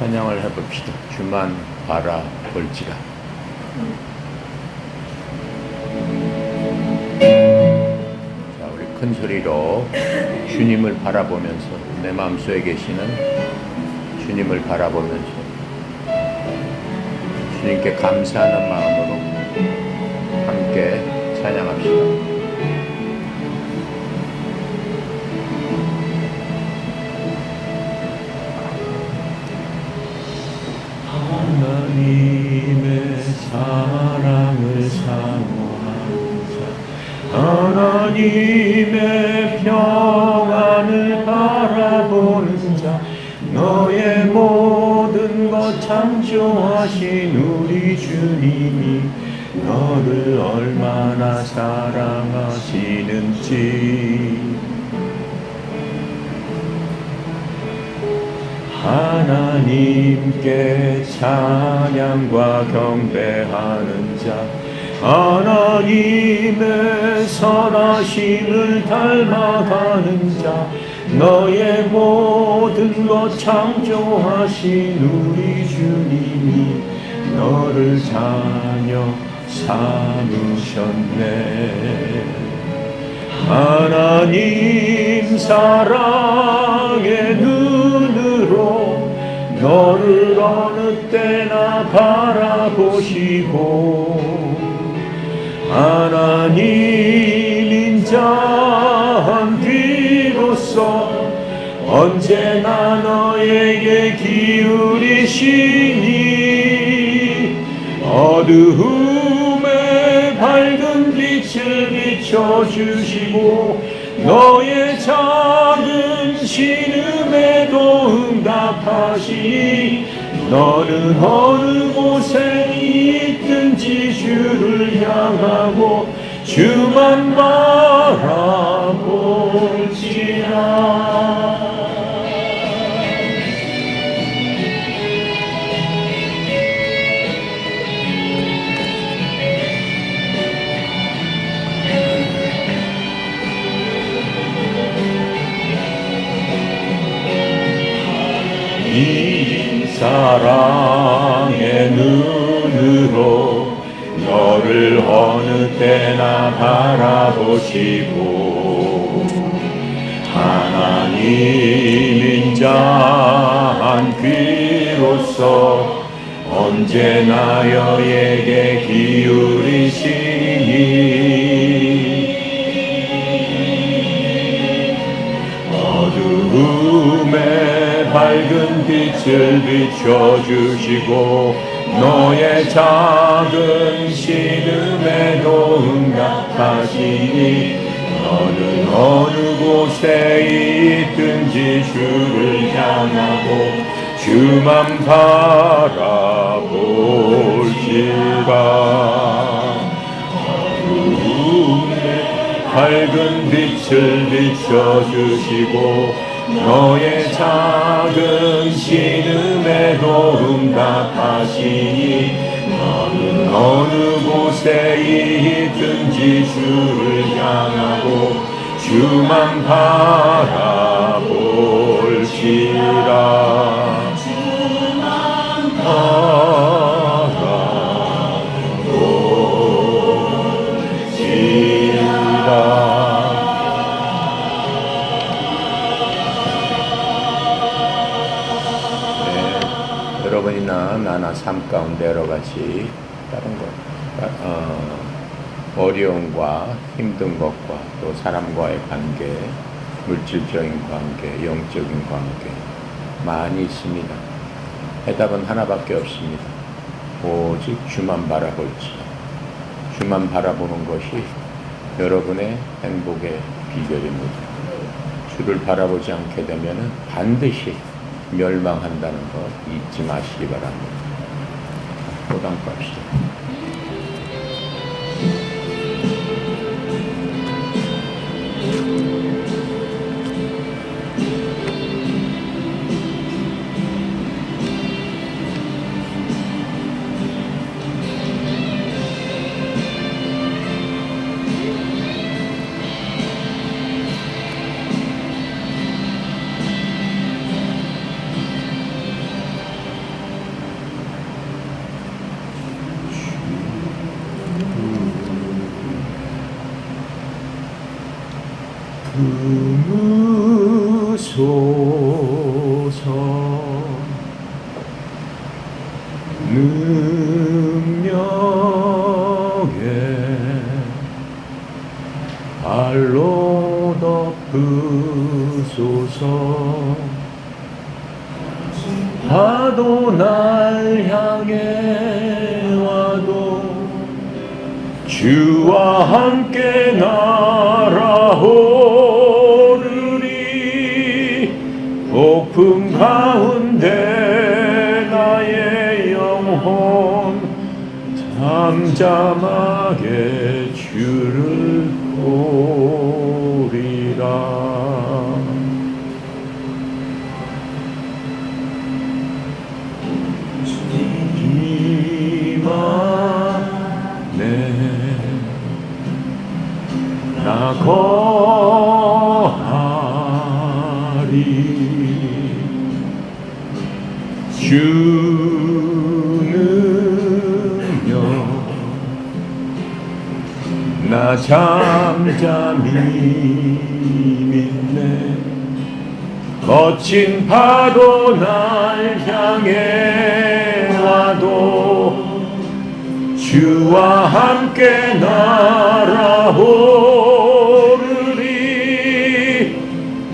찬양을 해봅시다. 주만 바라볼지라. 자, 우리 큰 소리로 주님을 바라보면서, 내 마음속에 계시는 주님을 바라보면서 주님께 감사하는 마음으로 함께 찬양합시다. 하나님의 사랑을 사모하는 자, 하나님의 평안을 바라보는 자, 너의 모든 것 창조하신 우리 주님이 너를 얼마나 사랑하시는지 하나님께 찬양과 경배하는 자, 하나님의 선하심을 닮아가는 자, 너의 모든 것 창조하신 우리 주님이 너를 자녀 삼으셨네. 하나님 사랑의 눈으로 너를 어느 때나 바라보시고 하나님 인자한 귀로서 언제나 너에게 기울이시니 어두움에 밝은 빛을 비춰주시고 너의 작은 신음에도 응답하시니 너는 어느 곳에 있든지 주를 향하고 주만 바라볼지라. 이 사랑의 눈으로 너를 어느 때나 바라보시고 하나님 인자한 귀로서 언제나 너에게 기울이시니 어두움에 밝은 빛을 비춰주시고 너의 작은 신음에도 응답하시니 너는 어느 곳에 있든지 주를 향하고 주만 바라볼지라. 어두움에 밝은 빛을 비춰주시고 너의 작은 신음에도 응답하시니 너는 어느 곳에 있든지 주를 향하고 주만 바라볼지라. 주만 바라볼지라. 여러분이나 나나 삶 가운데 여러 가지 다른 것, 어려움과 힘든 것과 또 사람과의 관계, 물질적인 관계, 영적인 관계 많이 있습니다. 해답은 하나밖에 없습니다. 오직 주만 바라볼지라. 주만 바라보는 것이 여러분의 행복의 비결입니다. 주를 바라보지 않게 되면 반드시 멸망한다는 것 잊지 마시기 바랍니다. 고단갑시다. 품으소서 능력에 발로 덮으소서 파도 날 향해 와도 주와 함께 날아오르리 폭풍 가운데 나의 영혼 잠잠하게 주를 보리라. 나 거하리 주는요 나 잠잠히 믿네 거친 파도 날 향해 와도 주와 함께 날아오르리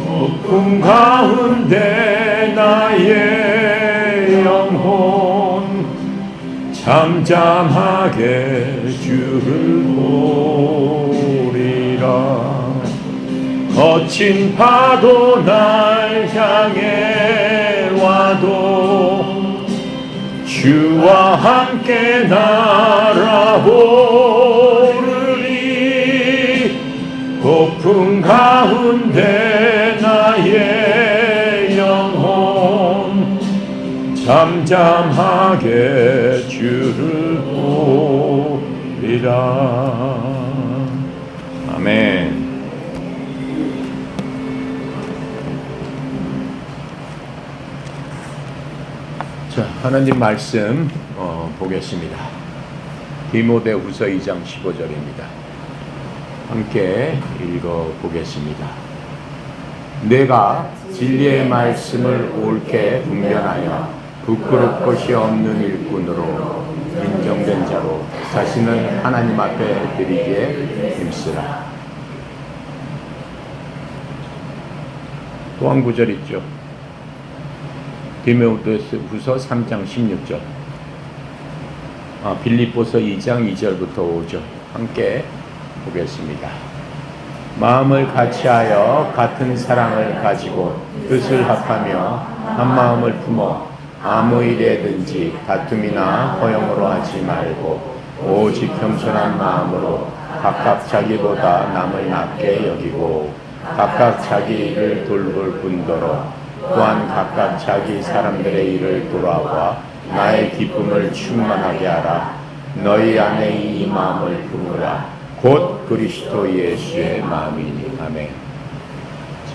폭풍 가운데 나의 영혼 잠잠하게 주를 보리라. 거친 파도 날 향해 와도 주와 함께 날아오르리 폭풍 가운데 나의 영혼 잠잠하게 주를 보리라. 아멘. 자, 하나님 말씀 보겠습니다. 디모데후서 2장 15절입니다. 함께 읽어보겠습니다. 내가 진리의 말씀을 옳게 분별하여 부끄러울 것이 없는 일꾼으로 인정된 자로 자신을 하나님 앞에 드리기에 힘쓰라. 또 한 구절 있죠. 디모데후서 3장 16절, 빌립보서 2장 2절부터 5절 함께 보겠습니다. 마음을 같이하여 같은 사랑을 가지고 뜻을 합하며 한 마음을 품어 아무 일에든지 다툼이나 허용으로 하지 말고 오직 겸손한 마음으로 각각 자기보다 남을 낮게 여기고 각각 자기 일을 돌볼 뿐더러 또한 각각 자기 사람들의 일을 돌아봐 나의 기쁨을 충만하게 하라. 너희 안에 이 마음을 품으라. 곧 그리스도 예수의 마음이니. 아멘.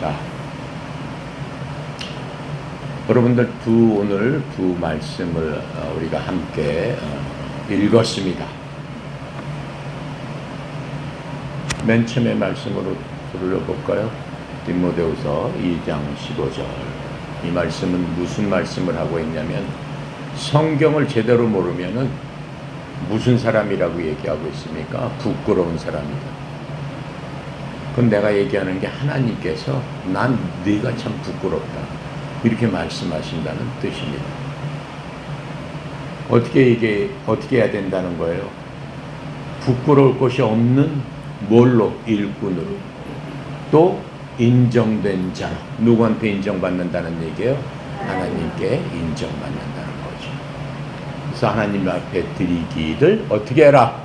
자, 여러분들 오늘 두 말씀을 우리가 함께 읽었습니다. 맨 처음에 말씀으로 들어볼까요? 디모데후서 2장 15절. 이 말씀은 무슨 말씀을 하고 있냐면 성경을 제대로 모르면은 무슨 사람이라고 얘기하고 있습니까? 부끄러운 사람이다. 그건 내가 얘기하는 게 하나님께서 난 네가 참 부끄럽다 이렇게 말씀하신다는 뜻입니다. 어떻게 해야 된다는 거예요? 부끄러울 것이 없는 뭘로? 일꾼으로. 또 인정된 자로. 누구한테 인정받는다는 얘기예요? 하나님께 인정받는다는 거죠. 그래서 하나님 앞에 드리기를 어떻게 해라?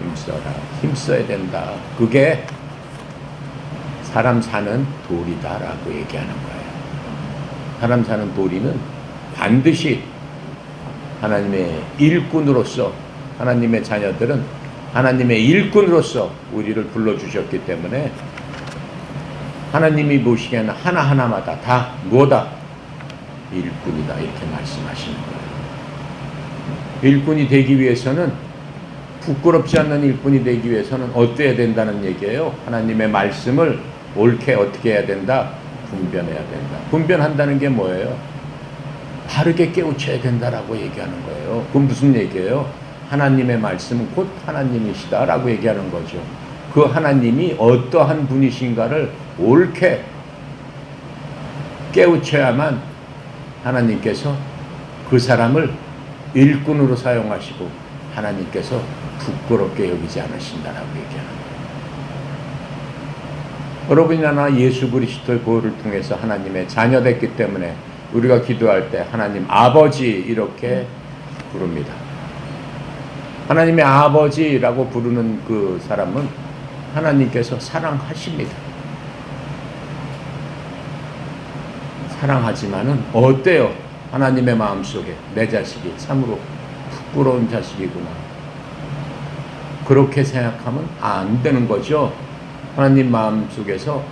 힘써라. 힘써야 된다. 그게 사람 사는 도리다라고 얘기하는 거예요. 사람 사는 도리는 반드시 하나님의 일꾼으로서, 하나님의 자녀들은 하나님의 일꾼으로서 우리를 불러주셨기 때문에 하나님이 보시기에는 하나하나마다 다 뭐다? 일꾼이다. 이렇게 말씀하시는 거예요. 일꾼이 되기 위해서는, 부끄럽지 않는 일꾼이 되기 위해서는 어때야 된다는 얘기예요? 하나님의 말씀을 옳게 어떻게 해야 된다? 분별해야 된다. 분별한다는 게 뭐예요? 바르게 깨우쳐야 된다라고 얘기하는 거예요. 그건 무슨 얘기예요? 하나님의 말씀은 곧 하나님이시다라고 얘기하는 거죠. 그 하나님이 어떠한 분이신가를 옳게 깨우쳐야만 하나님께서 그 사람을 일꾼으로 사용하시고 하나님께서 부끄럽게 여기지 않으신다라고 얘기하는 거예요. 여러분이나 나 예수 그리스도의 보혈을 통해서 하나님의 자녀됐기 때문에 우리가 기도할 때 하나님 아버지 이렇게 부릅니다. 하나님의 아버지라고 부르는 그 사람은 하나님께서 사랑하십니다. 사랑하지만은 어때요? 하나님의 마음속에 내 자식이 참으로 부끄러운 자식이구나. 그렇게 생각하면 안 되는 거죠. 하나님 마음속에서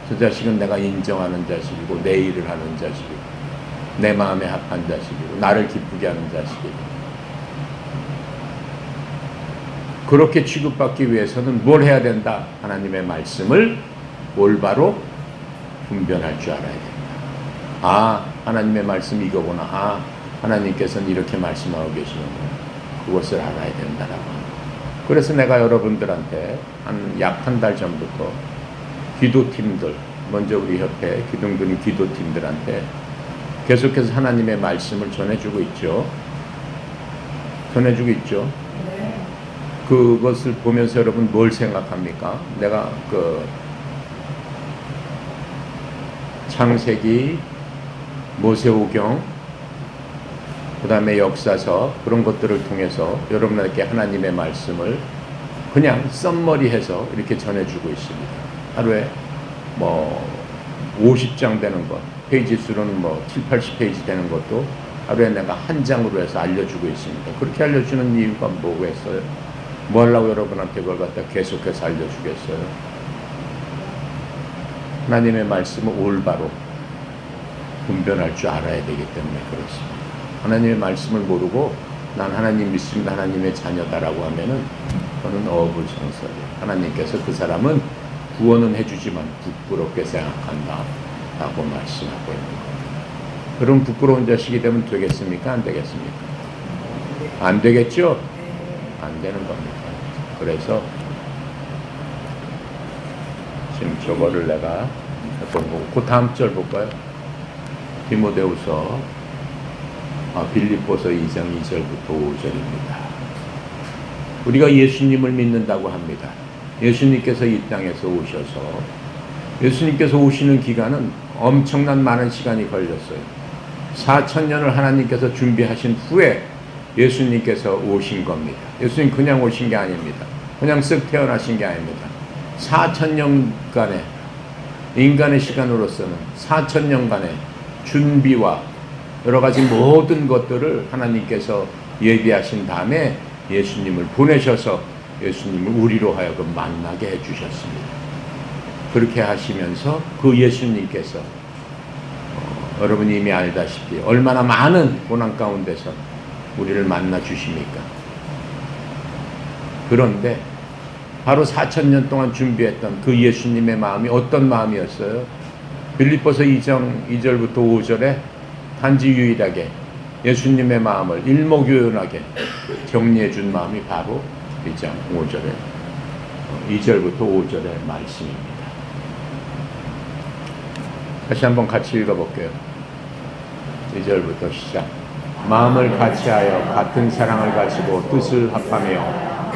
저 자식은 내가 인정하는 자식이고 내 일을 하는 자식이고 내 마음에 합한 자식이고 나를 기쁘게 하는 자식이고 그렇게 취급받기 위해서는 뭘 해야 된다? 하나님의 말씀을 올바로 분별할 줄 알아야 된다. 하나님의 말씀 이거구나. 하나님께서는 이렇게 말씀하고 계시는구나. 그것을 알아야 된다라고 하는 거예요. 그래서 내가 여러분들한테 약 한 달 전부터 기도팀들, 먼저 우리 협회 기둥들인 기도팀들한테 계속해서 하나님의 말씀을 전해주고 있죠. 그것을 보면서 여러분 뭘 생각합니까? 내가 창세기, 모세오경, 그 다음에 역사서 그런 것들을 통해서 여러분에게 하나님의 말씀을 그냥 썸머리해서 이렇게 전해주고 있습니다. 하루에 50장 되는 것, 페이지 수로는 7, 80페이지 되는 것도 하루에 내가 한 장으로 해서 알려주고 있습니다. 그렇게 알려주는 이유가 뭐겠어요? 뭐 하려고 여러분한테 그걸 갖다 계속해서 알려주겠어요? 하나님의 말씀을 올바로 분별할 줄 알아야 되기 때문에 그렇습니다. 하나님의 말씀을 모르고 난 하나님 믿습니다, 하나님의 자녀다라고 하면은 그거는 어불성설이에요. 하나님께서 그 사람은 구원은 해주지만 부끄럽게 생각한다 라고 말씀하고 있는 겁니다. 그럼 부끄러운 자식이 되면 되겠습니까? 안 되겠습니까? 안 되겠죠? 안 되는 겁니다. 그래서 지금 저거를 내가 몇번 보고 그 다음 절 볼까요? 디모데후서 빌립보서 2장 2절부터 5절입니다. 우리가 예수님을 믿는다고 합니다. 예수님께서 이 땅에서 오셔서 예수님께서 오시는 기간은 엄청난 많은 시간이 걸렸어요. 4,000년을 하나님께서 준비하신 후에 예수님께서 오신 겁니다. 예수님 그냥 오신 게 아닙니다. 그냥 쓱 태어나신 게 아닙니다. 4,000년간의 인간의 시간으로서는 4,000년간의 준비와 여러 가지 모든 것들을 하나님께서 예비하신 다음에 예수님을 보내셔서 예수님을 우리로 하여금 만나게 해주셨습니다. 그렇게 하시면서 그 예수님께서 여러분이 이미 알다시피 얼마나 많은 고난 가운데서 우리를 만나 주십니까? 그런데 바로 4,000년 동안 준비했던 그 예수님의 마음이 어떤 마음이었어요? 빌립보서 2장 2절부터 5절에 단지 유일하게 예수님의 마음을 일목요연하게 정리해 준 마음이 바로 2장 5절에 2절부터 5절의 말씀입니다. 다시 한번 같이 읽어볼게요. 2절부터 시작. 마음을 같이하여 같은 사랑을 가지고 뜻을 합하며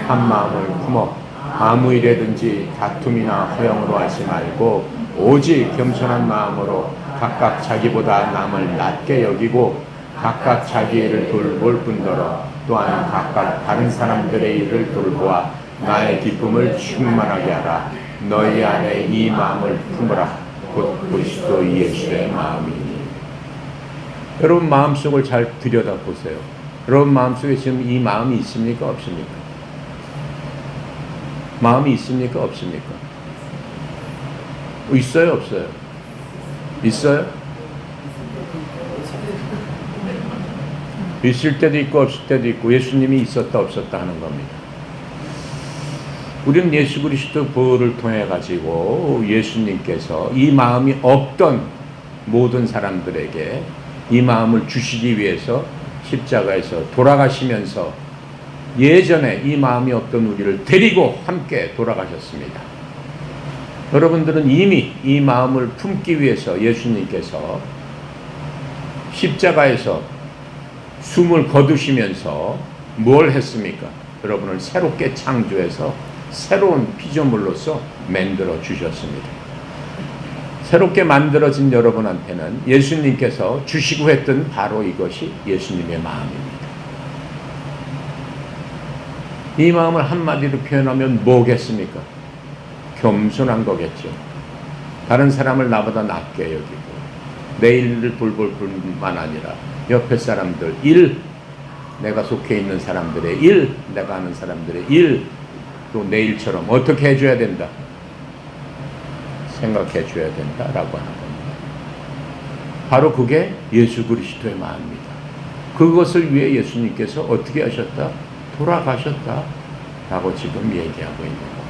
한 마음을 품어 아무 일에든지 다툼이나 허영으로 하지 말고 오직 겸손한 마음으로 각각 자기보다 남을 낮게 여기고 각각 자기 일을 돌볼 뿐더러 또한 각각 다른 사람들의 일을 돌보아 나의 기쁨을 충만하게 하라. 너희 안에 이 마음을 품으라. 곧 그리스도 예수의 마음이니. 여러분 마음속을 잘 들여다보세요. 여러분 마음속에 지금 이 마음이 있습니까? 없습니까? 마음이 있습니까? 없습니까? 있어요? 없어요? 있어요? 있을 때도 있고 없을 때도 있고 예수님이 있었다 없었다 하는 겁니다. 우리는 예수 그리스도 보혈을 통해 가지고 예수님께서 이 마음이 없던 모든 사람들에게 이 마음을 주시기 위해서 십자가에서 돌아가시면서 예전에 이 마음이 없던 우리를 데리고 함께 돌아가셨습니다. 여러분들은 이미 이 마음을 품기 위해서 예수님께서 십자가에서 숨을 거두시면서 뭘 했습니까? 여러분을 새롭게 창조해서 새로운 피조물로서 만들어 주셨습니다. 새롭게 만들어진 여러분한테는 예수님께서 주시고 했던 바로 이것이 예수님의 마음입니다. 이 마음을 한마디로 표현하면 뭐겠습니까? 겸손한 거겠죠. 다른 사람을 나보다 낫게 여기고 내 일을 돌볼 뿐만 아니라 옆에 사람들 일, 내가 속해 있는 사람들의 일, 내가 아는 사람들의 일, 또 내 일처럼 어떻게 해줘야 된다, 생각해 줘야 된다라고 하는 겁니다. 바로 그게 예수 그리스도의 마음입니다. 그것을 위해 예수님께서 어떻게 하셨다? 돌아가셨다라고 지금 얘기하고 있는 겁니다.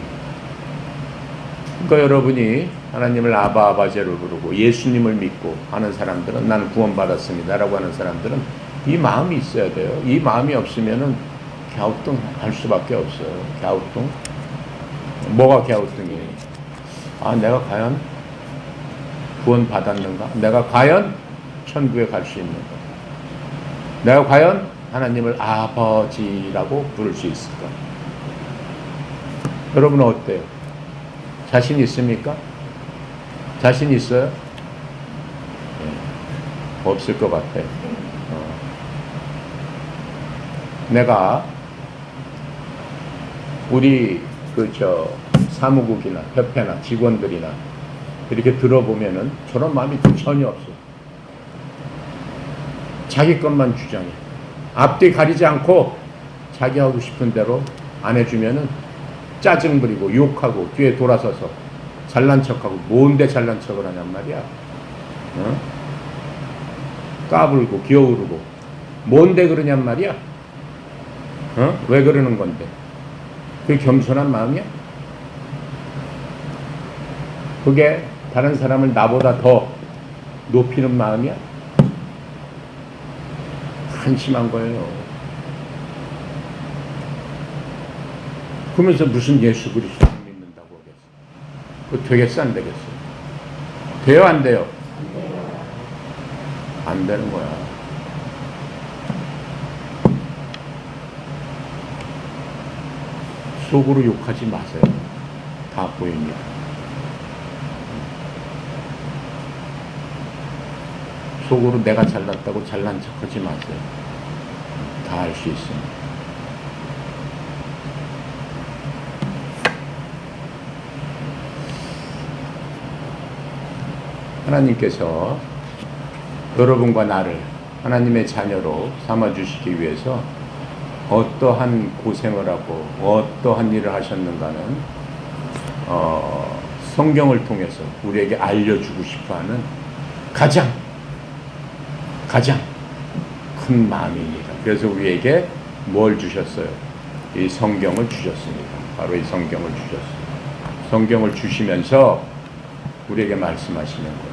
그러니까 여러분이 하나님을 아바아바제로 부르고 예수님을 믿고 하는 사람들은, 나는 구원받았습니다 라고 하는 사람들은 이 마음이 있어야 돼요. 이 마음이 없으면은 갸우뚱 할 수밖에 없어요. 갸우뚱? 뭐가 갸우뚱이에요? 아, 내가 과연 구원받았는가? 내가 과연 천국에 갈 수 있는가? 내가 과연 하나님을 아버지라고 부를 수 있을까? 여러분은 어때요? 자신 있습니까? 자신 있어요? 네, 없을 것 같아요. 내가 우리 사무국이나 협회나 직원들이나 이렇게 들어보면은 저런 마음이 전혀 없어. 자기 것만 주장해. 앞뒤 가리지 않고 자기 하고 싶은 대로 안 해주면은 짜증 부리고 욕하고 뒤에 돌아서서 잘난 척하고, 뭔데 잘난 척을 하냔 말이야. 어? 까불고 기어오르고 뭔데 그러냔 말이야. 어? 왜 그러는 건데? 그게 겸손한 마음이야? 그게 다른 사람을 나보다 더 높이는 마음이야? 한심한 거예요. 그러면서 무슨 예수 그리스도를 믿는다고 하겠어? 그거 되겠어 안 되겠어? 돼요 안 돼요? 안 되는 거야. 속으로 욕하지 마세요. 다 보입니다. 속으로 내가 잘났다고 잘난 척하지 마세요. 다 알 수 있습니다. 하나님께서 여러분과 나를 하나님의 자녀로 삼아주시기 위해서 어떠한 고생을 하고 어떠한 일을 하셨는가는 성경을 통해서 우리에게 알려주고 싶어하는 가장 큰 마음입니다. 그래서 우리에게 뭘 주셨어요? 이 성경을 주셨습니다. 바로 이 성경을 주셨어요. 성경을 주시면서 우리에게 말씀하시는 거예요.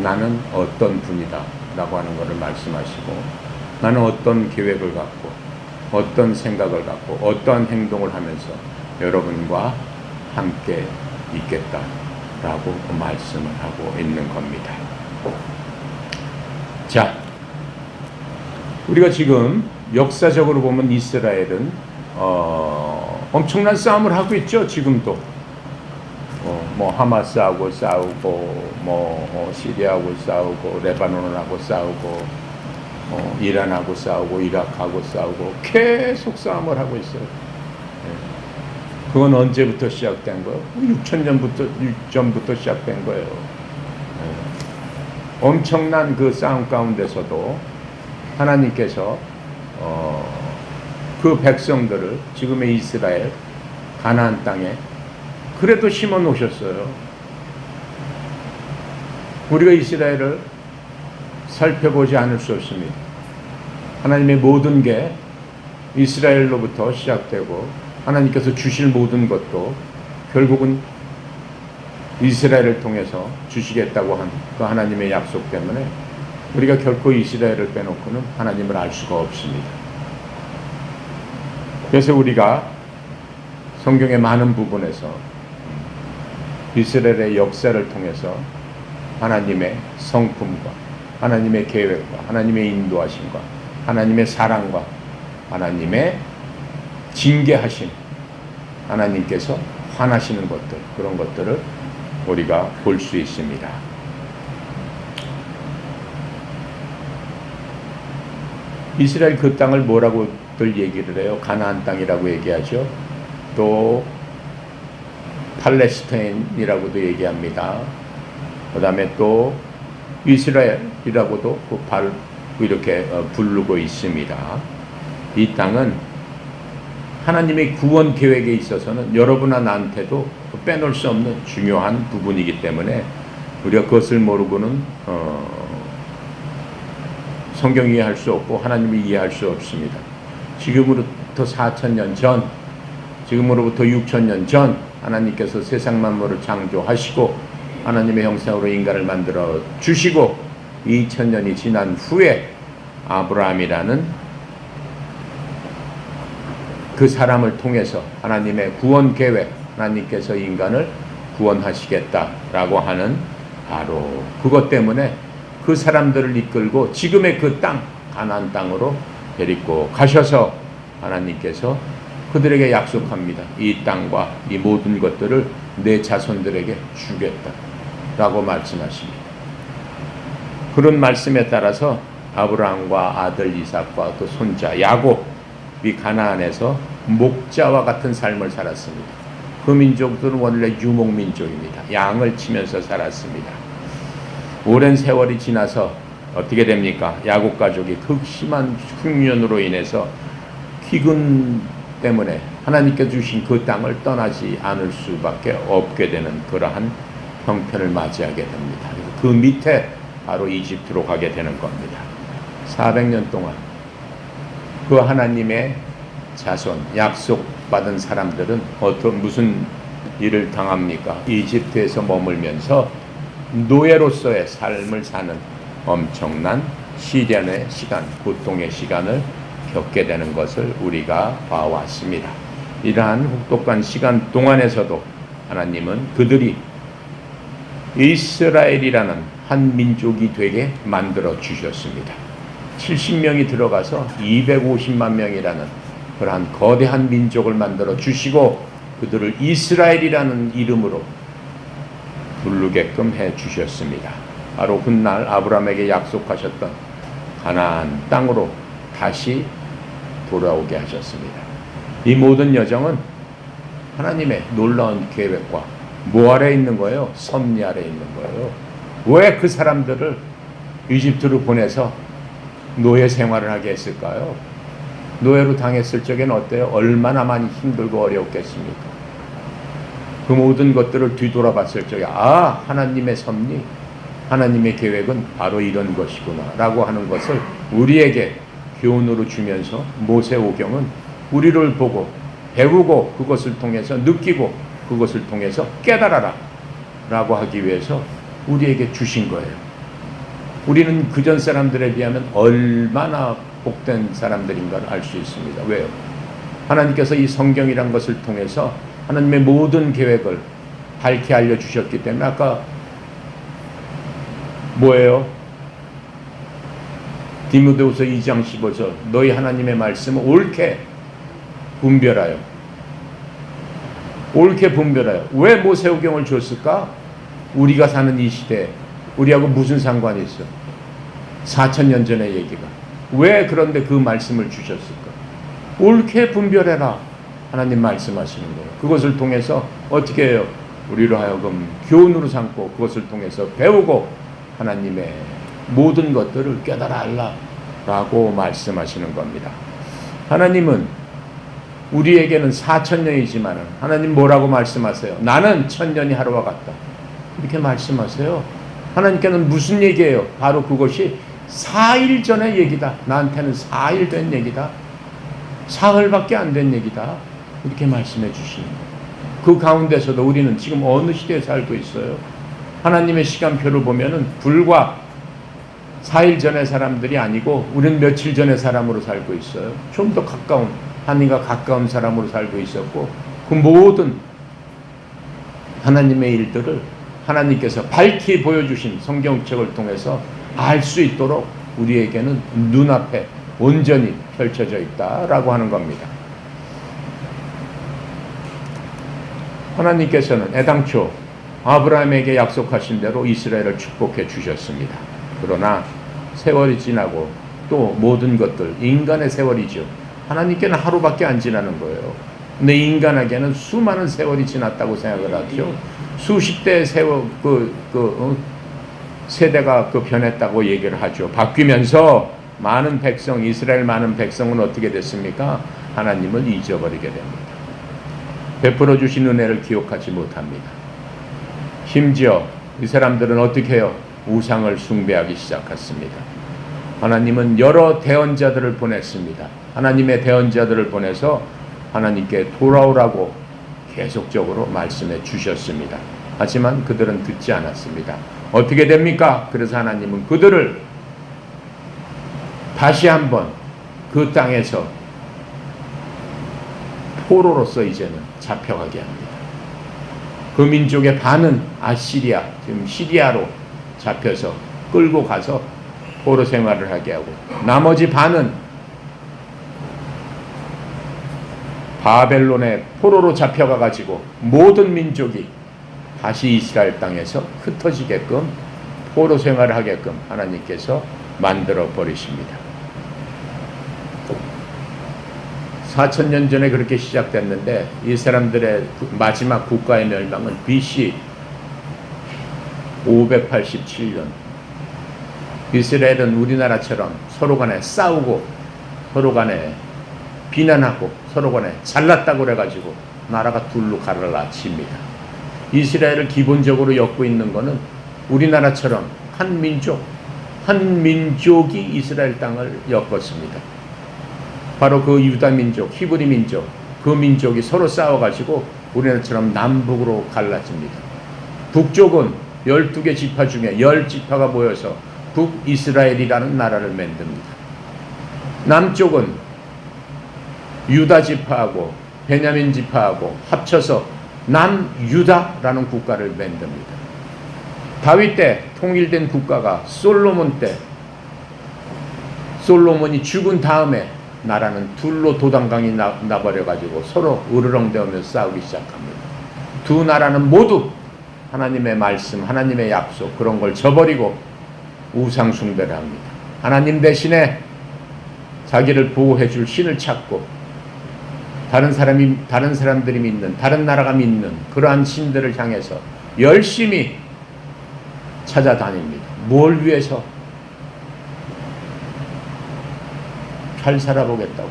나는 어떤 분이다 라고 하는 것을 말씀하시고, 나는 어떤 계획을 갖고 어떤 생각을 갖고 어떠한 행동을 하면서 여러분과 함께 있겠다라고 말씀을 하고 있는 겁니다. 자, 우리가 지금 역사적으로 보면 이스라엘은 엄청난 싸움을 하고 있죠. 지금도 하마스하고 싸우고 시리아하고 싸우고 레바논하고 싸우고 이란하고 싸우고 이라크하고 싸우고 계속 싸움을 하고 있어요. 그건 언제부터 시작된 거예요? 6,000년부터 시작된 거예요. 엄청난 그 싸움 가운데서도 하나님께서 그 백성들을 지금의 이스라엘 가나안 땅에 그래도 심어 놓으셨어요. 우리가 이스라엘을 살펴보지 않을 수 없습니다. 하나님의 모든 게 이스라엘로부터 시작되고 하나님께서 주실 모든 것도 결국은 이스라엘을 통해서 주시겠다고 한 그 하나님의 약속 때문에 우리가 결코 이스라엘을 빼놓고는 하나님을 알 수가 없습니다. 그래서 우리가 성경의 많은 부분에서 이스라엘의 역사를 통해서 하나님의 성품과 하나님의 계획과 하나님의 인도하심과 하나님의 사랑과 하나님의 징계하심, 하나님께서 화나시는 것들, 그런 것들을 우리가 볼 수 있습니다. 이스라엘 그 땅을 뭐라고들 얘기를 해요? 가나안 땅이라고 얘기하죠. 또 팔레스타인이라고도 얘기합니다. 그 다음에 또 이스라엘이라고도 이렇게 부르고 있습니다. 이 땅은 하나님의 구원 계획에 있어서는 여러분과 나한테도 빼놓을 수 없는 중요한 부분이기 때문에 우리가 그것을 모르고는 성경 이해할 수 없고 하나님을 이해할 수 없습니다. 지금으로부터 4,000년 전, 지금으로부터 6,000년 전 하나님께서 세상 만물을 창조하시고 하나님의 형상으로 인간을 만들어 주시고 2,000년이 지난 후에 아브라함이라는 그 사람을 통해서 하나님의 구원 계획, 하나님께서 인간을 구원하시겠다라고 하는 바로 그것 때문에 그 사람들을 이끌고 지금의 그 땅, 가나안 땅으로 데리고 가셔서 하나님께서 그들에게 약속합니다. 이 땅과 이 모든 것들을 내 자손들에게 주겠다라고 말씀하십니다. 그런 말씀에 따라서 아브라함과 아들 이삭과 또 손자 야곱이 가나안에서 목자와 같은 삶을 살았습니다. 그 민족들은 원래 유목민족입니다. 양을 치면서 살았습니다. 오랜 세월이 지나서 어떻게 됩니까? 야곱 가족이 극심한 흉년으로 인해서 기근 때문에 하나님께 주신 그 땅을 떠나지 않을 수밖에 없게 되는 그러한 형편을 맞이하게 됩니다. 그래서 그 밑에 바로 이집트로 가게 되는 겁니다. 400년 동안 그 하나님의 자손, 약속받은 사람들은 무슨 일을 당합니까? 이집트에서 머물면서 노예로서의 삶을 사는 엄청난 시련의 시간, 고통의 시간을 겪게 되는 것을 우리가 봐왔습니다. 이러한 혹독한 시간 동안에서도 하나님은 그들이 이스라엘이라는 한 민족이 되게 만들어 주셨습니다. 70명이 들어가서 250만 명이라는 그러한 거대한 민족을 만들어 주시고 그들을 이스라엘이라는 이름으로 부르게끔 해 주셨습니다. 바로 훗날 아브라함에게 약속하셨던 가나안 땅으로 다시 돌아오게 하셨습니다. 이 모든 여정은 하나님의 놀라운 계획과 뭐 아래 있는 거예요? 섭리 아래 있는 거예요. 왜 그 사람들을 이집트로 보내서 노예 생활을 하게 했을까요? 노예로 당했을 적에는 어때요? 얼마나 많이 힘들고 어려웠겠습니까? 그 모든 것들을 뒤돌아봤을 적에 하나님의 섭리, 하나님의 계획은 바로 이런 것이구나 라고 하는 것을 우리에게 교훈으로 주면서 모세오경은 우리를 보고 배우고 그것을 통해서 느끼고 그것을 통해서 깨달아라 라고 하기 위해서 우리에게 주신 거예요. 우리는 그전 사람들에 비하면 얼마나 복된 사람들인가를 알 수 있습니다. 왜요? 하나님께서 이 성경이란 것을 통해서 하나님의 모든 계획을 밝게 알려주셨기 때문에 아까 뭐예요? 디모데후서 2장 15절 너희 하나님의 말씀을 옳게 분별하여 왜 모세오경을 줬을까? 우리가 사는 이 시대에 우리하고 무슨 상관이 있어? 4,000년 전의 얘기가 왜 그런데 그 말씀을 주셨을까? 옳게 분별해라 하나님 말씀하시는 거예요. 그것을 통해서 어떻게 해요? 우리로 하여금 교훈으로 삼고 그것을 통해서 배우고 하나님의 모든 것들을 깨달아 알라라고 말씀하시는 겁니다. 하나님은 우리에게는 4,000년이지만 하나님 뭐라고 말씀하세요? 나는 1,000년이 하루와 같다. 이렇게 말씀하세요. 하나님께는 무슨 얘기예요? 바로 그것이 4일 전의 얘기다. 나한테는 4일 된 얘기다. 사흘밖에 안 된 얘기다. 이렇게 말씀해 주시는 거예요. 그 가운데서도 우리는 지금 어느 시대에 살고 있어요? 하나님의 시간표를 보면은 불과 4일 전의 사람들이 아니고 우리는 며칠 전의 사람으로 살고 있어요. 좀 더 가까운, 하나님과 가까운 사람으로 살고 있었고, 그 모든 하나님의 일들을 하나님께서 밝히 보여주신 성경책을 통해서 알 수 있도록 우리에게는 눈앞에 온전히 펼쳐져 있다라고 하는 겁니다. 하나님께서는 애당초 아브라함에게 약속하신 대로 이스라엘을 축복해 주셨습니다. 그러나 세월이 지나고 또 모든 것들, 인간의 세월이죠. 하나님께는 하루밖에 안 지나는 거예요. 근데 인간에게는 수많은 세월이 지났다고 생각을 하죠. 수십 대의 세월, 세대가 변했다고 얘기를 하죠. 바뀌면서 많은 백성, 이스라엘 많은 백성은 어떻게 됐습니까? 하나님을 잊어버리게 됩니다. 베풀어 주신 은혜를 기억하지 못합니다. 심지어 이 사람들은 어떻게 해요? 우상을 숭배하기 시작했습니다. 하나님은 여러 대언자들을 보냈습니다. 하나님의 대언자들을 보내서 하나님께 돌아오라고 계속적으로 말씀해 주셨습니다. 하지만 그들은 듣지 않았습니다. 어떻게 됩니까? 그래서 하나님은 그들을 다시 한번 그 땅에서 포로로서 이제는 잡혀가게 합니다. 그 민족의 반은 아시리아, 지금 시리아로 잡혀서 끌고 가서 포로 생활을 하게 하고, 나머지 반은 바벨론의 포로로 잡혀가 가지고 모든 민족이 다시 이스라엘 땅에서 흩어지게끔 포로 생활을 하게끔 하나님께서 만들어 버리십니다. 4,000년 전에 그렇게 시작됐는데 이 사람들의 마지막 국가의 멸망은 BC 587년. 이스라엘은 우리나라처럼 서로 간에 싸우고 서로 간에 비난하고 서로 간에 잘났다고 그래가지고 나라가 둘로 갈라칩니다. 이스라엘을 기본적으로 엮고 있는 것은 우리나라처럼 한 민족이 이스라엘 땅을 엮었습니다. 바로 그 유다 민족, 히브리 민족, 그 민족이 서로 싸워가지고 우리나라처럼 남북으로 갈라집니다. 북쪽은 12개 지파 중에 10지파가 모여서 북이스라엘이라는 나라를 만듭니다. 남쪽은 유다 지파하고 베냐민 지파하고 합쳐서 남유다라는 국가를 만듭니다. 다윗 때 통일된 국가가 솔로몬 때, 솔로몬이 죽은 다음에 나라는 둘로 도단강이 나버려가지고 서로 으르렁대며 싸우기 시작합니다. 두 나라는 모두 하나님의 말씀, 하나님의 약속, 그런 걸 저버리고 우상 숭배를 합니다. 하나님 대신에 자기를 보호해 줄 신을 찾고 다른 사람들이 믿는, 다른 나라가 믿는 그러한 신들을 향해서 열심히 찾아다닙니다. 뭘 위해서? 잘 살아보겠다고.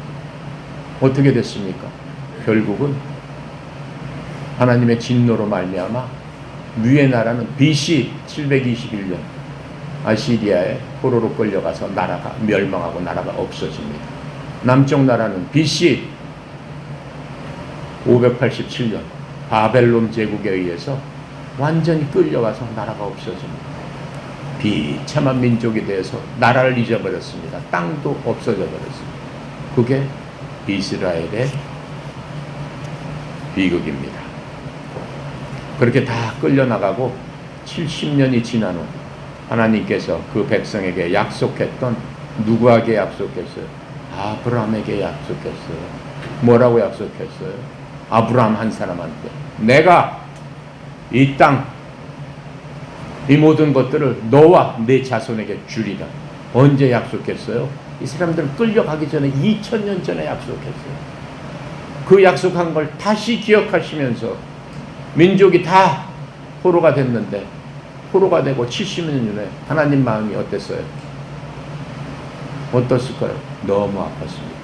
어떻게 됐습니까? 결국은 하나님의 진노로 말미암아 위의 나라는 BC 721년 아시리아의 포로로 끌려가서 나라가 멸망하고 나라가 없어집니다. 남쪽 나라는 BC 587년 바벨론 제국에 의해서 완전히 끌려가서 나라가 없어집니다. 비참한 민족이 되어서 나라를 잊어버렸습니다. 땅도 없어져 버렸습니다. 그게 이스라엘의 비극입니다. 그렇게 다 끌려나가고 70년이 지난 후 하나님께서 그 백성에게 약속했던, 누구에게 약속했어요? 아브라함에게 약속했어요. 뭐라고 약속했어요? 아브라함 한 사람한테 내가 이 땅, 이 모든 것들을 너와 내 자손에게 주리라. 언제 약속했어요? 이 사람들은 끌려가기 전에 2000년 전에 약속했어요. 그 약속한 걸 다시 기억하시면서 민족이 다 포로가 됐는데, 포로가 되고 70년 전에 하나님 마음이 어땠어요? 어떻을까요? 너무 아팠습니다.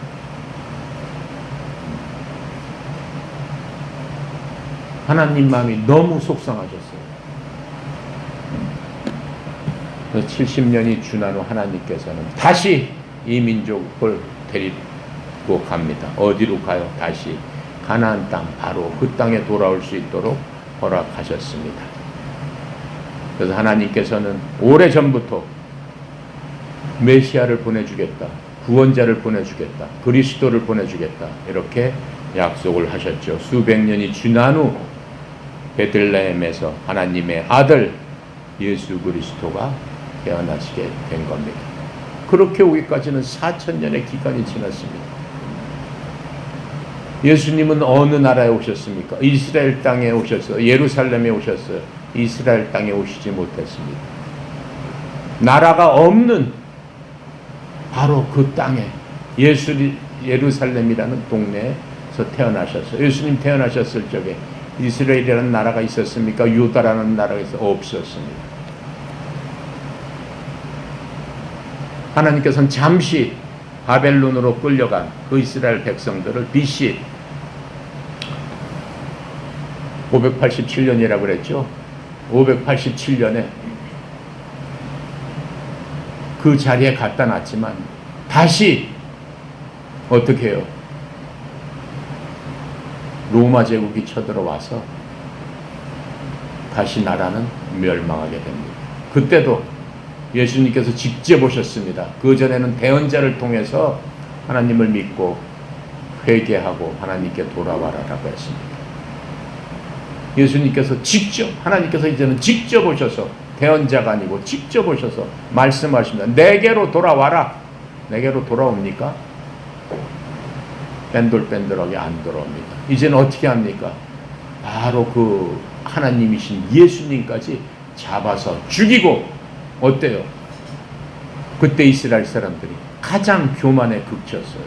하나님 마음이 너무 속상하셨어요. 70년이 지난 후 하나님께서는 다시 이 민족을 믿고 갑니다. 어디로 가요? 다시 가나안 땅, 바로 그 땅에 돌아올 수 있도록 허락하셨습니다. 그래서 하나님께서는 오래전부터 메시아를 보내주겠다, 구원자를 보내주겠다, 그리스도를 보내주겠다, 이렇게 약속을 하셨죠. 수백 년이 지난 후 베들레헴에서 하나님의 아들 예수 그리스도가 태어나시게 된 겁니다. 그렇게 오기까지는 4,000년의 기간이 지났습니다. 예수님은 어느 나라에 오셨습니까? 이스라엘 땅에 오셨어요. 예루살렘에 오셨어요. 이스라엘 땅에 오시지 못했습니다. 나라가 없는 바로 그 땅에 예루살렘이라는 동네에서 태어나셨어요. 예수님 태어나셨을 적에 이스라엘이라는 나라가 있었습니까? 유다라는 나라가 없었습니다. 하나님께서는 잠시 바벨론으로 끌려간 그 이스라엘 백성들을 BC 587년이라고 그랬죠. 587년에 그 자리에 갖다 놨지만 다시 어떻게 해요? 로마 제국이 쳐들어와서 다시 나라는 멸망하게 됩니다. 그때도 예수님께서 직접 오셨습니다. 그 전에는 대언자를 통해서 하나님을 믿고 회개하고 하나님께 돌아와라라고 했습니다. 예수님께서 직접, 하나님께서 이제는 직접 오셔서, 대언자가 아니고 직접 오셔서 말씀하십니다. 내게로 돌아와라. 내게로 돌아옵니까? 뺀돌뺀돌하게 안 돌아옵니다. 이제는 어떻게 합니까? 바로 그 하나님이신 예수님까지 잡아서 죽이고, 어때요? 그때 이스라엘 사람들이 가장 교만에 그쳤어요.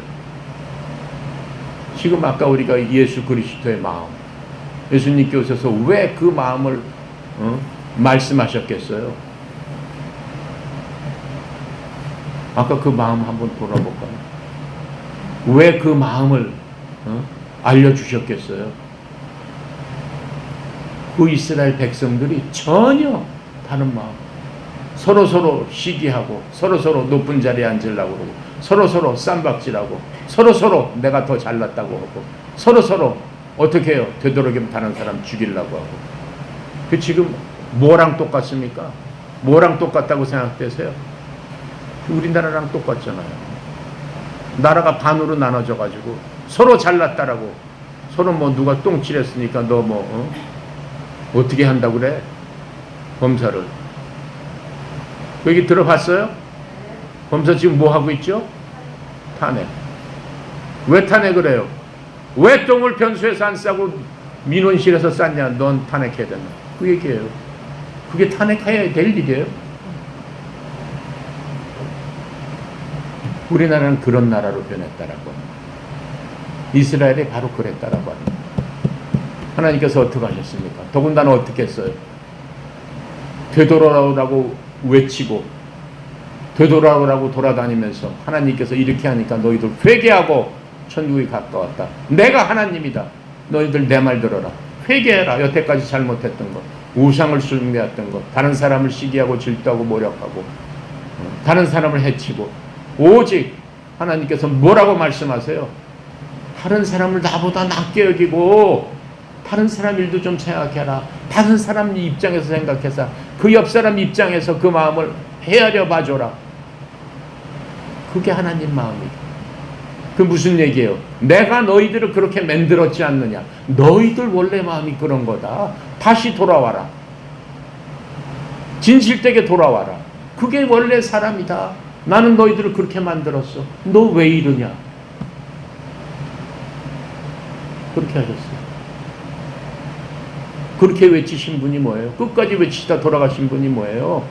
지금 아까 우리가 예수 그리스도의 마음, 예수님께 오셔서 왜 그 마음을 말씀하셨겠어요? 아까 그 마음 한번 돌아볼까요? 왜 그 마음을 알려주셨겠어요? 그 이스라엘 백성들이 전혀 다른 마음, 서로서로 시기하고 서로서로 높은 자리에 앉으려고 그러고 서로서로 쌈박질하고 서로서로 내가 더 잘났다고 하고 서로서로 어떻게 해요? 되도록이면 다른 사람 죽이려고 하고. 그 지금 뭐랑 똑같습니까? 뭐랑 똑같다고 생각되세요? 우리나라랑 똑같잖아요. 나라가 반으로 나눠져 가지고 서로 잘났다라고, 서로 뭐 누가 똥칠했으니까 너 뭐 어떻게 한다고 그래? 검사를. 여기 들어봤어요? 검사 지금 뭐 하고 있죠? 탄핵. 왜 탄핵을 해요? 왜 똥을 변수에서 안 싸고 민원실에서 쌌냐? 넌 탄핵해야 된다. 그 얘기예요. 그게 탄핵해야 될 일이에요. 우리나라는 그런 나라로 변했다라고 합니다. 이스라엘이 바로 그랬다라고 합니다. 하나님께서 어떻게 하셨습니까? 더군다나 어떻게 했어요? 되돌아오라고 외치고 되돌아오라고 돌아다니면서 하나님께서 이렇게 하니까 너희들 회개하고 천국이 가까웠다. 내가 하나님이다. 너희들 내 말 들어라. 회개해라. 여태까지 잘못했던 것, 우상을 숭배했던 것, 다른 사람을 시기하고 질투하고 모략하고 다른 사람을 해치고, 오직 하나님께서 뭐라고 말씀하세요? 다른 사람을 나보다 낫게 여기고 다른 사람 일도 좀 생각해라. 다른 사람 입장에서 생각해서 그 옆 사람 입장에서 그 마음을 헤아려 봐줘라. 그게 하나님 마음이다. 그 무슨 얘기예요? 내가 너희들을 그렇게 만들었지 않느냐. 너희들 원래 마음이 그런 거다. 다시 돌아와라. 진실되게 돌아와라. 그게 원래 사람이다. 나는 너희들을 그렇게 만들었어. 너 왜 이러냐? 그렇게 하셨어요. 그렇게 외치신 분이 뭐예요? 끝까지 외치다 돌아가신 분이 뭐예요?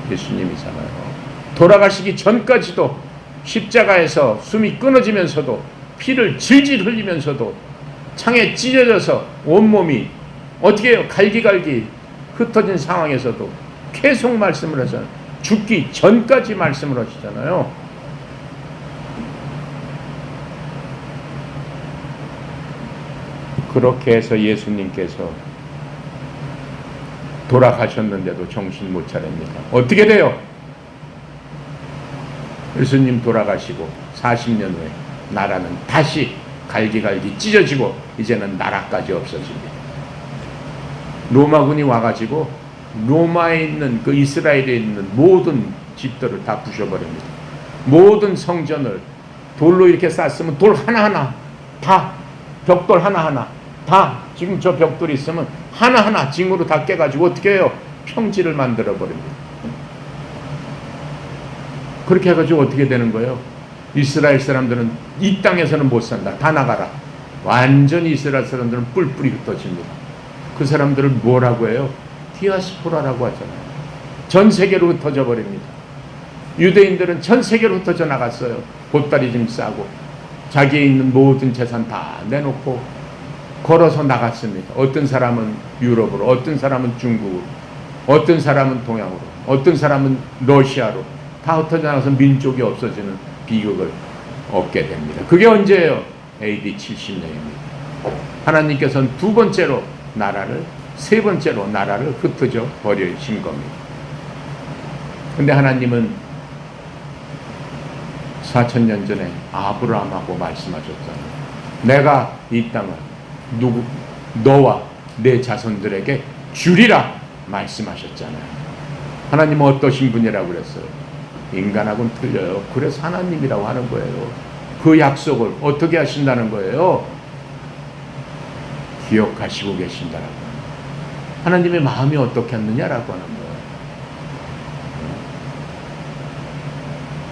예수님이잖아요. 돌아가시기 전까지도 십자가에서 숨이 끊어지면서도 피를 질질 흘리면서도 창에 찢어져서 온몸이 어떻게 해요? 갈기갈기 흩어진 상황에서도 계속 말씀을 하잖아요. 죽기 전까지 말씀을 하시잖아요. 그렇게 해서 예수님께서 돌아가셨는데도 정신 못 차립니다. 어떻게 돼요? 예수님 돌아가시고 40년 후에 나라는 다시 갈기갈기 찢어지고 이제는 나라까지 없어집니다. 로마군이 와가지고 로마에 있는 그 이스라엘에 있는 모든 집들을 다 부셔버립니다. 모든 성전을 돌로 이렇게 쌌으면 돌 하나하나 다, 벽돌 하나하나 다, 지금 저 벽돌이 있으면 하나하나 징으로 다 깨가지고 어떻게 해요? 평지를 만들어 버립니다. 그렇게 해가지고 어떻게 되는 거예요? 이스라엘 사람들은 이 땅에서는 못 산다. 다 나가라. 완전히 이스라엘 사람들은 뿔뿔이 흩어집니다. 그 사람들을 뭐라고 해요? 디아스포라라고 하잖아요. 전 세계로 흩어져 버립니다. 유대인들은 전 세계로 흩어져 나갔어요. 보따리 짐 싸고 자기의 있는 모든 재산 다 내놓고 걸어서 나갔습니다. 어떤 사람은 유럽으로, 어떤 사람은 중국으로, 어떤 사람은 동양으로, 어떤 사람은 러시아로 다 흩어져 나가서 민족이 없어지는 비극을 얻게 됩니다. 그게 언제예요? AD 70년입니다. 하나님께서는 두 번째로 나라를, 세 번째로 나라를 흩어져 버리신 겁니다. 근데 하나님은 4000년 전에 아브라함하고 말씀하셨잖아요. 내가 이 땅을 너와 내 자손들에게 주리라 말씀하셨잖아요. 하나님은 어떠신 분이라고 그랬어요? 인간하고는 틀려요. 그래서 하나님이라고 하는 거예요. 그 약속을 어떻게 하신다는 거예요? 기억하시고 계신다라고. 하나님의 마음이 어떻겠느냐라고 하는 거예요.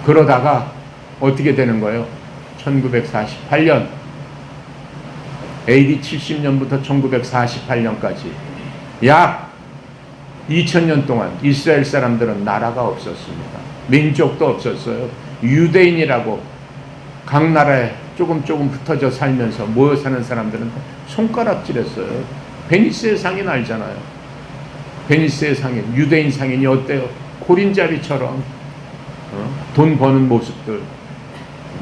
그러다가 어떻게 되는 거예요? 1948년 AD 70년부터 1948년까지 약 2000년 동안 이스라엘 사람들은 나라가 없었습니다. 민족도 없었어요. 유대인이라고 각 나라에 조금 흩어져 살면서 모여 사는 사람들은 손가락질했어요. 베니스의 상인 알잖아요. 베니스의 상인, 유대인 상인이 어때요? 고린자비처럼 돈 버는 모습들.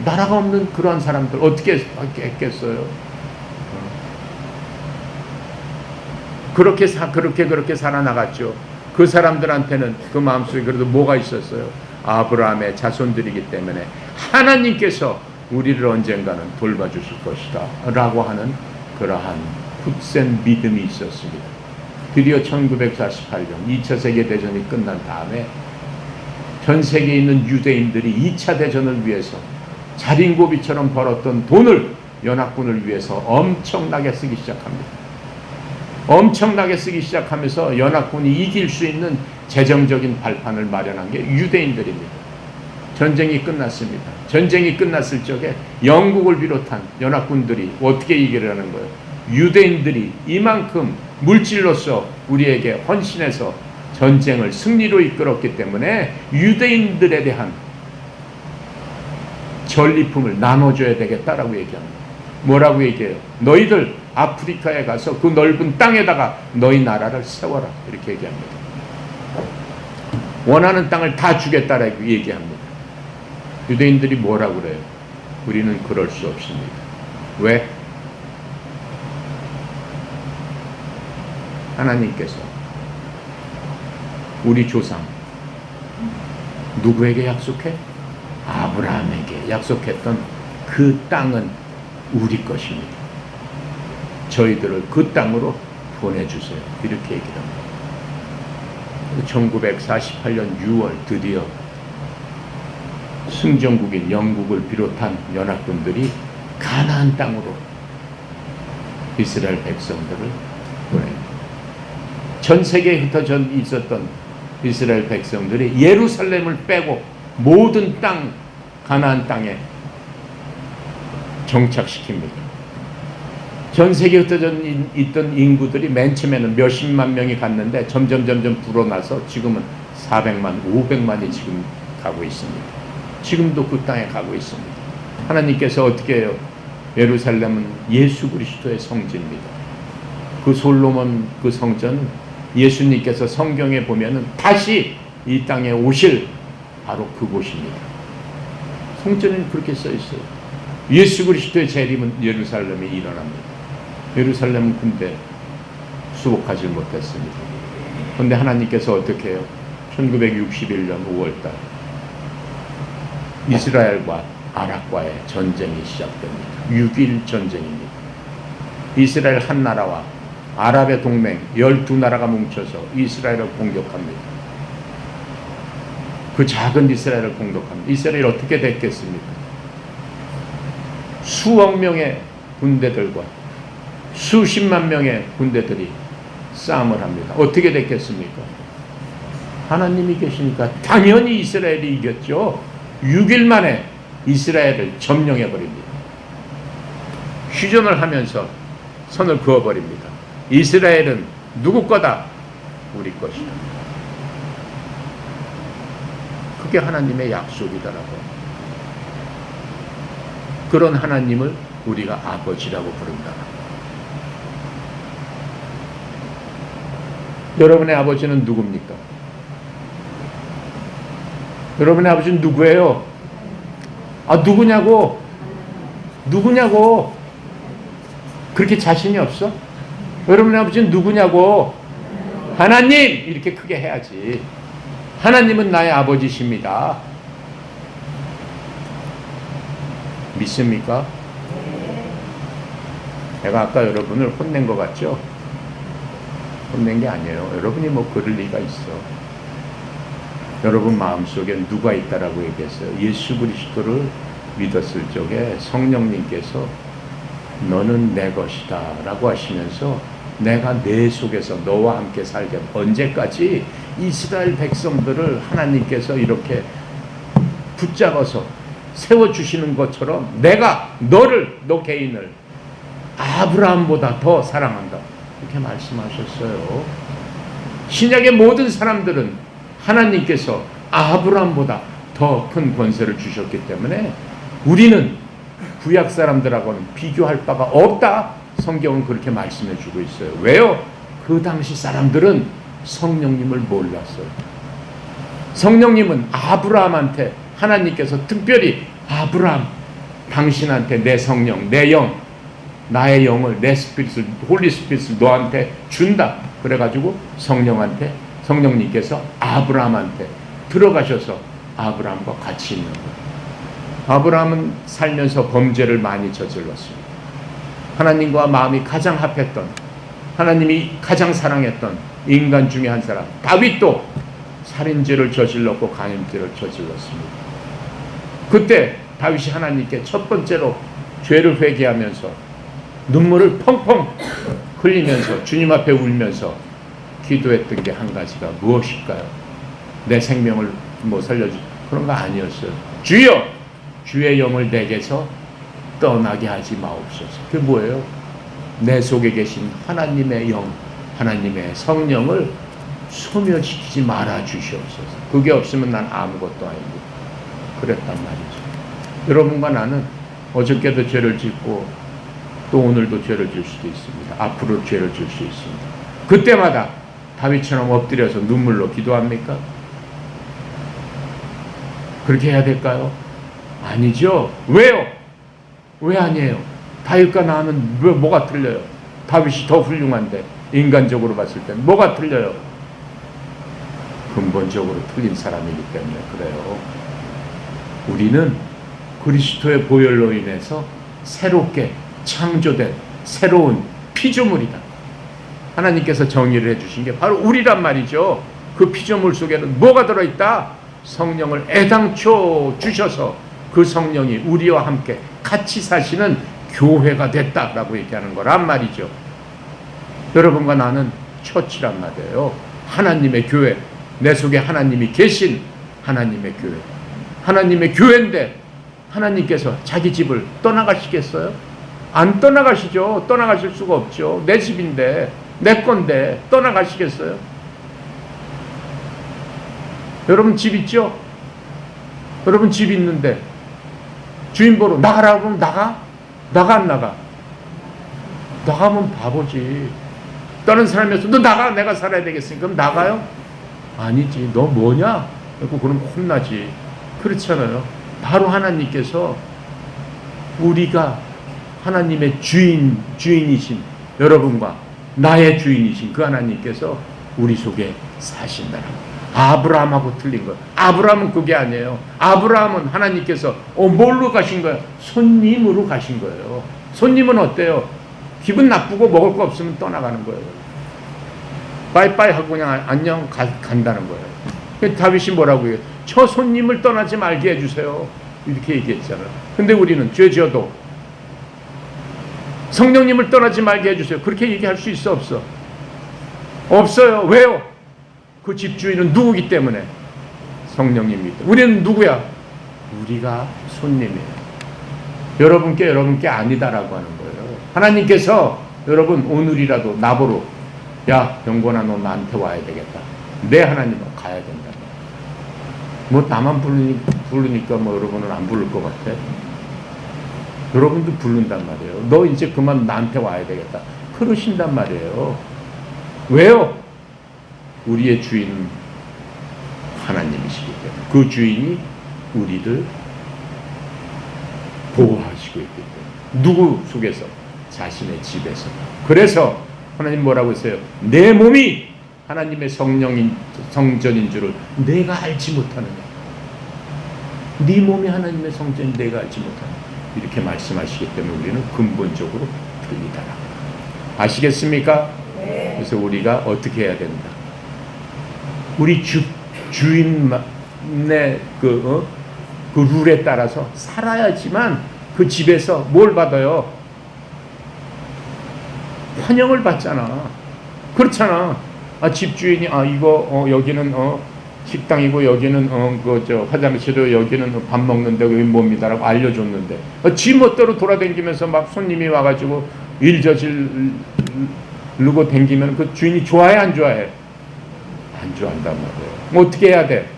나라가 없는 그러한 사람들 어떻게 했겠어요? 그렇게 살아나갔죠. 그 사람들한테는 그 마음속에 그래도 뭐가 있었어요? 아브라함의 자손들이기 때문에 하나님께서 우리를 언젠가는 돌봐주실 것이다 라고 하는 그러한 굳센 믿음이 있었습니다. 드디어 1948년 2차 세계대전이 끝난 다음에 전 세계에 있는 유대인들이 2차 대전을 위해서 자린고비처럼 벌었던 돈을 연합군을 위해서 엄청나게 쓰기 시작합니다. 엄청나게 쓰기 시작하면서 연합군이 이길 수 있는 재정적인 발판을 마련한 게 유대인들입니다. 전쟁이 끝났습니다. 전쟁이 끝났을 적에 영국을 비롯한 연합군들이 어떻게 이기려는 거예요? 유대인들이 이만큼 물질로서 우리에게 헌신해서 전쟁을 승리로 이끌었기 때문에 유대인들에 대한 전리품을 나눠줘야 되겠다라고 얘기합니다. 뭐라고 얘기해요? 너희들 아프리카에 가서 그 넓은 땅에다가 너희 나라를 세워라 이렇게 얘기합니다. 원하는 땅을 다 주겠다라고 얘기합니다. 유대인들이 뭐라고 그래요? 우리는 그럴 수 없습니다. 왜? 하나님께서 우리 조상 누구에게 약속해? 아브라함에게 약속했던 그 땅은 우리 것입니다. 저희들을 그 땅으로 보내주세요. 이렇게 얘기를 합니다. 1948년 6월 드디어 승전국인 영국을 비롯한 연합군들이 가나안 땅으로 이스라엘 백성들을 보냅니다. 전 세계에 흩어져 있었던 이스라엘 백성들이 예루살렘을 빼고 모든 땅, 가나안 땅에 정착시킵니다. 전 세계에 흩어져 있던 인구들이 맨 처음에는 몇십만 명이 갔는데 점점 불어나서 지금은 400만, 500만이 지금 가고 있습니다. 지금도 그 땅에 가고 있습니다. 하나님께서 어떻게 해요? 예루살렘은 예수 그리스도의 성지입니다. 그 솔로몬 그 성전 예수님께서 성경에 보면은 다시 이 땅에 오실 바로 그곳입니다. 성전에는 그렇게 써 있어요. 예수 그리스도의 재림은 예루살렘에 일어납니다. 예루살렘은 근데 수복하지 못했습니다. 그런데 하나님께서 어떻게 해요? 1961년 5월달 이스라엘과 아랍과의 전쟁이 시작됩니다. 6일 전쟁입니다. 이스라엘 한 나라와 아랍의 동맹 12나라가 뭉쳐서 이스라엘을 공격합니다. 그 작은 이스라엘을 공격합니다. 이스라엘이 어떻게 됐겠습니까? 수억 명의 군대들과 수십만 명의 군대들이 싸움을 합니다. 어떻게 됐겠습니까? 하나님이 계시니까 당연히 이스라엘이 이겼죠. 6일 만에 이스라엘을 점령해버립니다. 휴전을 하면서 선을 그어버립니다. 이스라엘은 누구 거다? 우리 것이다. 그게 하나님의 약속이다라고. 그런 하나님을 우리가 아버지라고 부른다. 여러분의 아버지는 누굽니까? 여러분의 아버지는 누구예요? 누구냐고? 누구냐고? 그렇게 자신이 없어? 여러분의 아버지는 누구냐고? 하나님! 이렇게 크게 해야지. 하나님은 나의 아버지십니다. 믿습니까? 내가 아까 여러분을 혼낸 것 같죠? 혼낸 게 아니에요. 여러분이 뭐 그럴 리가 있어. 여러분 마음속에 누가 있다라고 얘기했어요? 예수 그리스도를 믿었을 적에 성령님께서 너는 내 것이다 라고 하시면서 내가 내 속에서 너와 함께 살게. 언제까지? 이스라엘 백성들을 하나님께서 이렇게 붙잡아서 세워주시는 것처럼 내가 너를, 너 개인을 아브라함보다 더 사랑한다. 이렇게 말씀하셨어요. 신약의 모든 사람들은 하나님께서 아브라함보다 더 큰 권세를 주셨기 때문에 우리는 구약 사람들하고는 비교할 바가 없다. 성경은 그렇게 말씀해 주고 있어요. 왜요? 그 당시 사람들은 성령님을 몰랐어요. 성령님은 아브라함한테 하나님께서 특별히 아브라함, 당신한테 내 성령, 내 영, 나의 영을, 내 스피릿을, 홀리 스피릿을 너한테 준다. 그래가지고 성령님께서 아브라함한테 들어가셔서 아브라함과 같이 있는 거예요. 아브라함은 살면서 범죄를 많이 저질렀습니다. 하나님과 마음이 가장 합했던, 하나님이 가장 사랑했던 인간 중에 한 사람, 다윗도 살인죄를 저질렀고 간음죄를 저질렀습니다. 그때 다윗이 하나님께 첫 번째로 죄를 회개하면서 눈물을 펑펑 흘리면서 주님 앞에 울면서 기도했던 게 한 가지가 무엇일까요? 내 생명을 살려주 그런 거 아니었어요. 주여, 주의 영을 내게서 떠나게 하지 마옵소서. 그게 뭐예요? 내 속에 계신 하나님의 영, 하나님의 성령을 소멸시키지 말아 주시옵소서. 그게 없으면 난 아무것도 아닙니다. 그랬단 말이죠. 여러분과 나는 어저께도 죄를 짓고 또 오늘도 죄를 질 수도 있습니다. 앞으로 죄를 질 수 있습니다. 그때마다 다윗처럼 엎드려서 눈물로 기도합니까? 그렇게 해야 될까요? 아니죠. 왜요? 왜 아니에요? 다윗과 나는 뭐가 틀려요? 다윗이 더 훌륭한데 인간적으로 봤을 때 뭐가 틀려요? 근본적으로 틀린 사람이기 때문에 그래요. 우리는 그리스도의 보혈로 인해서 새롭게 창조된 새로운 피조물이다. 하나님께서 정의를 해주신 게 바로 우리란 말이죠. 그 피조물 속에는 뭐가 들어있다? 성령을 애당초 주셔서 그 성령이 우리와 함께 같이 사시는 교회가 됐다라고 얘기하는 거란 말이죠. 여러분과 나는 처치란 말이에요. 하나님의 교회, 내 속에 하나님이 계신 하나님의 교회. 하나님의 교회인데 하나님께서 자기 집을 떠나가시겠어요? 안 떠나가시죠. 떠나가실 수가 없죠. 내 집인데, 내 건데 떠나가시겠어요? 여러분 집 있죠? 여러분 집 있는데 주인 보러 나가라고 하면 나가? 나가 안 나가? 나가면 바보지. 다른 사람이었어. 너 나가. 내가 살아야 되겠으니까. 그럼 나가요? 아니지. 너 뭐냐? 그럼 혼나지. 그렇잖아요. 바로 하나님께서 우리가 하나님의 주인이신 여러분과 나의 주인이신 그 하나님께서 우리 속에 사신다는 거예요. 아브라함하고 틀린 거예요. 아브라함은 그게 아니에요. 아브라함은 하나님께서 뭘로 가신 거예요? 손님으로 가신 거예요. 손님은 어때요? 기분 나쁘고 먹을 거 없으면 떠나가는 거예요. 빠이빠이 하고 그냥 안녕 간다는 거예요. 다윗이 뭐라고 해요? 저 손님을 떠나지 말게 해주세요. 이렇게 얘기했잖아요. 근데 우리는 죄 지어도 성령님을 떠나지 말게 해주세요. 그렇게 얘기할 수 있어 없어? 없어요. 왜요? 그 집주인은 누구기 때문에? 성령님이기 때문에. 우리는 누구야? 우리가 손님이에요. 여러분께 아니다라고 하는 거예요. 하나님께서 여러분 오늘이라도 나보러 야 영권아 너 나한테 와야 되겠다. 내 하나님은 가야 된다. 뭐 나만 부르니까 뭐 여러분은 안 부를 것 같아. 여러분도 부른단 말이에요. 너 이제 그만 나한테 와야 되겠다. 그러신단 말이에요. 왜요? 우리의 주인은 하나님이시기 때문에. 그 주인이 우리를 보호하시고 있기 때문에. 누구 속에서? 자신의 집에서. 그래서 하나님 뭐라고 했어요? 내 몸이 하나님의 성전인 줄을 내가 알지 못하느냐. 네 몸이 하나님의 성전인 내가 알지 못하느냐. 이렇게 말씀하시기 때문에 우리는 근본적으로 틀리다라고. 아시겠습니까? 네. 그래서 우리가 어떻게 해야 된다. 우리 주인의 그 룰에 따라서 살아야지만 그 집에서 뭘 받아요? 환영을 받잖아. 그렇잖아. 집주인이 이거 여기는 식당이고 여기는 화장실이고 여기는 밥 먹는 데고 여기 뭡니다라고 알려줬는데 지 멋대로 돌아다니면서 막 손님이 와가지고 일 저지르고 댕기면 그 주인이 좋아해 안 좋아해? 안 좋아한단 말이에요. 뭐 어떻게 해야 돼?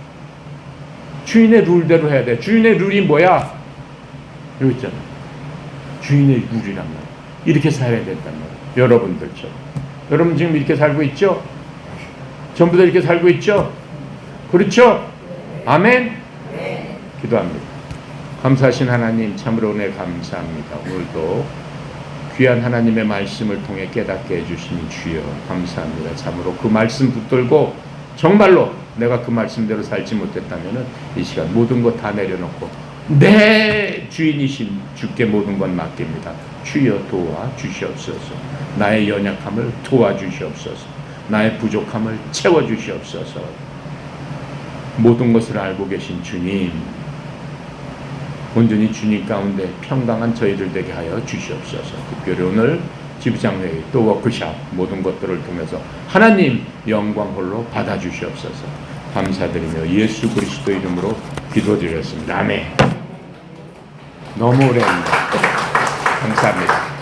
주인의 룰대로 해야 돼. 주인의 룰이 뭐야? 여기 있잖아. 주인의 룰이란 말이야. 이렇게 살아야 된단 말이야. 여러분들처럼. 여러분 지금 이렇게 살고 있죠? 전부 다 이렇게 살고 있죠? 그렇죠? 아멘? 기도합니다. 감사하신 하나님 참으로 은혜 감사합니다. 오늘도 귀한 하나님의 말씀을 통해 깨닫게 해주신 주여 감사합니다. 참으로 그 말씀 붙들고 정말로 내가 그 말씀대로 살지 못했다면 이 시간 모든 것 다 내려놓고 내 주인이신 주께 모든 것 맡깁니다. 주여 도와주시옵소서. 나의 연약함을 도와주시옵소서. 나의 부족함을 채워주시옵소서. 모든 것을 알고 계신 주님, 온전히 주님 가운데 평강한 저희들 되게 하여 주시옵소서. 특별히 오늘 지부장회의 또 워크샵 모든 것들을 통해서 하나님 영광 홀로 받아주시옵소서. 감사드리며 예수 그리스도 이름으로 기도드렸습니다. 아멘. 너무 오래합니다. 감사합니다.